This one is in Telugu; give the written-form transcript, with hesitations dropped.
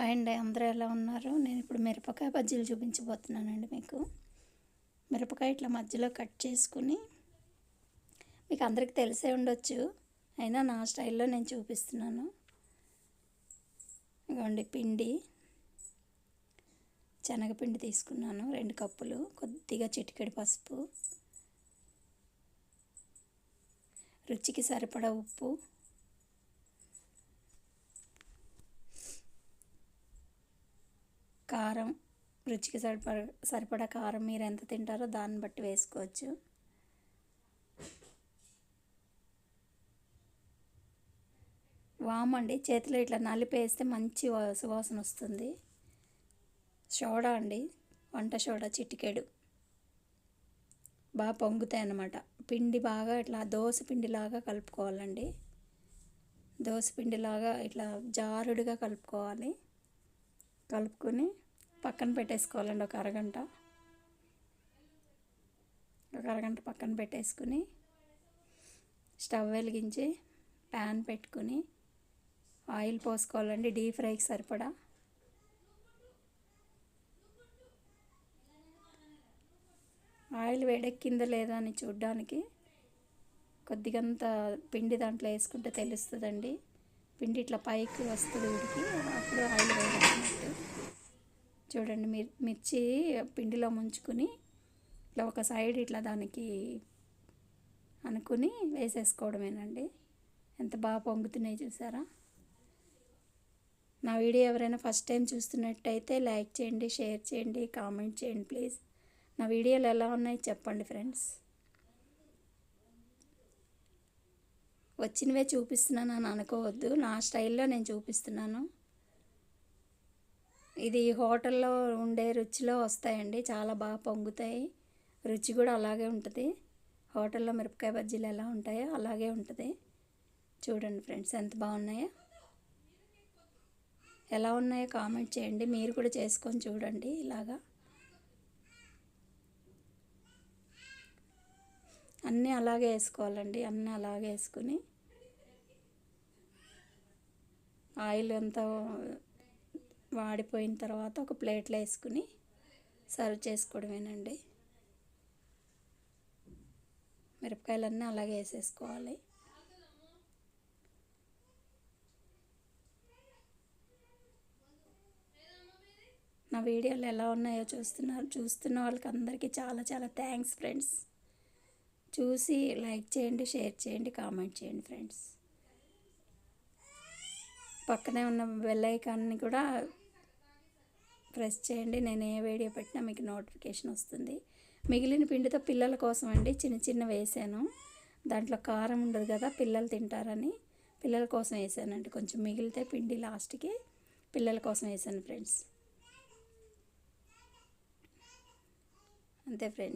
హాయ్ అండి, అందరూ ఎలా ఉన్నారు? నేను ఇప్పుడు మిరపకాయ బజ్జీలు చూపించబోతున్నానండి మీకు. మిరపకాయ ఇట్లా మధ్యలో కట్ చేసుకుని, మీకు అందరికీ తెలిసే ఉండొచ్చు, అయినా నా స్టైల్లో నేను చూపిస్తున్నాను. ఇదిగోండి పిండి, శనగపిండి తీసుకున్నాను 2 కప్పులు, కొద్దిగా చిటికెడు పసుపు, రుచికి సరిపడా ఉప్పు, కారం, రుచికి సరిపడా కారం మీరు ఎంత తింటారో దాన్ని బట్టి వేసుకోవచ్చు. వామండి, చేతిలో ఇట్లా నలిపేస్తే మంచి సువాసన వస్తుంది. సోడా అండి, వంట సోడా చిటికెడు, బాగా పొంగుతాయి అన్నమాట. పిండి బాగా ఇట్లా దోశ పిండిలాగా కలుపుకోవాలండి. దోశ పిండిలాగా ఇట్లా జారుడుగా కలుపుకోవాలి. కలుపుకొని పక్కన పెట్టేసుకోవాలండి. ఒక అరగంట పక్కన పెట్టేసుకుని స్టవ్ వెలిగించి ప్యాన్ పెట్టుకుని ఆయిల్ పోసుకోవాలండి. డీప్ ఫ్రైకి సరిపడా. ఆయిల్ వేడెక్కిందో లేదా అని చూడడానికి కొద్దిగంత పిండి దాంట్లో వేసుకుంటే తెలుస్తుందండి. పిండి ఇట్లా పైకి వస్తుంది ఉడికి, అప్పుడు ఆయిల్ వేడెక్కినట్టు. చూడండి, మిర్చి పిండిలో ముంచుకుని ఇట్లా ఒక సైడ్ ఇట్లా దానికి అనుకుని వేసేసుకోవడమేనండి. ఎంత బాగా పొంగుతున్నాయి చూసారా? నా వీడియో ఎవరైనా ఫస్ట్ టైం చూస్తున్నట్టయితే లైక్ చేయండి, షేర్ చేయండి, కామెంట్ చేయండి ప్లీజ్. నా వీడియోలు ఎలా ఉన్నాయి చెప్పండి ఫ్రెండ్స్. వచ్చినవే చూపిస్తున్నాను అని అనుకోవద్దు, నా స్టైల్లో నేను చూపిస్తున్నాను. ఇది హోటల్లో ఉండే రుచిలో వస్తాయండి, చాలా బాగా పొంగుతాయి. రుచి కూడా అలాగే ఉంటుంది. హోటల్లో మిరపకాయ బజ్జీలు ఎలా ఉంటాయో అలాగే ఉంటుంది. చూడండి ఫ్రెండ్స్, ఎంత బాగున్నాయో. ఎలా ఉన్నాయో కామెంట్ చేయండి. మీరు కూడా చేసుకొని చూడండి ఇలాగా. అన్నీ అలాగే వేసుకోవాలండి. అన్నీ అలాగే వేసుకుని ఆయిల్ అంతా వాడిపోయిన తర్వాత ఒక ప్లేట్లో వేసుకుని సర్వ్ చేసుకోవడమేనండి. మిరపకాయలన్నీ అలాగే వేసేసుకోవాలి. నా వీడియోలు ఎలా ఉన్నాయో చూస్తున్న వాళ్ళకి అందరికీ చాలా చాలా థ్యాంక్స్ ఫ్రెండ్స్. చూసి లైక్ చేయండి, షేర్ చేయండి, కామెంట్ చేయండి ఫ్రెండ్స్. పక్కనే ఉన్న బెల్ ఐకాన్ని కూడా ప్రెస్ చేయండి. నేను ఏ వీడియో పెట్టినా మీకు నోటిఫికేషన్ వస్తుంది. మిగిలిన పిండితో పిల్లల కోసం అండి చిన్న చిన్న వేసాను. దాంట్లో కారం ఉండదు కదా, పిల్లలు తింటారని పిల్లల కోసం వేసానండి. కొంచెం మిగిలితే పిండి లాస్ట్కి పిల్లల కోసం వేసాను ఫ్రెండ్స్. అంతే ఫ్రెండ్స్.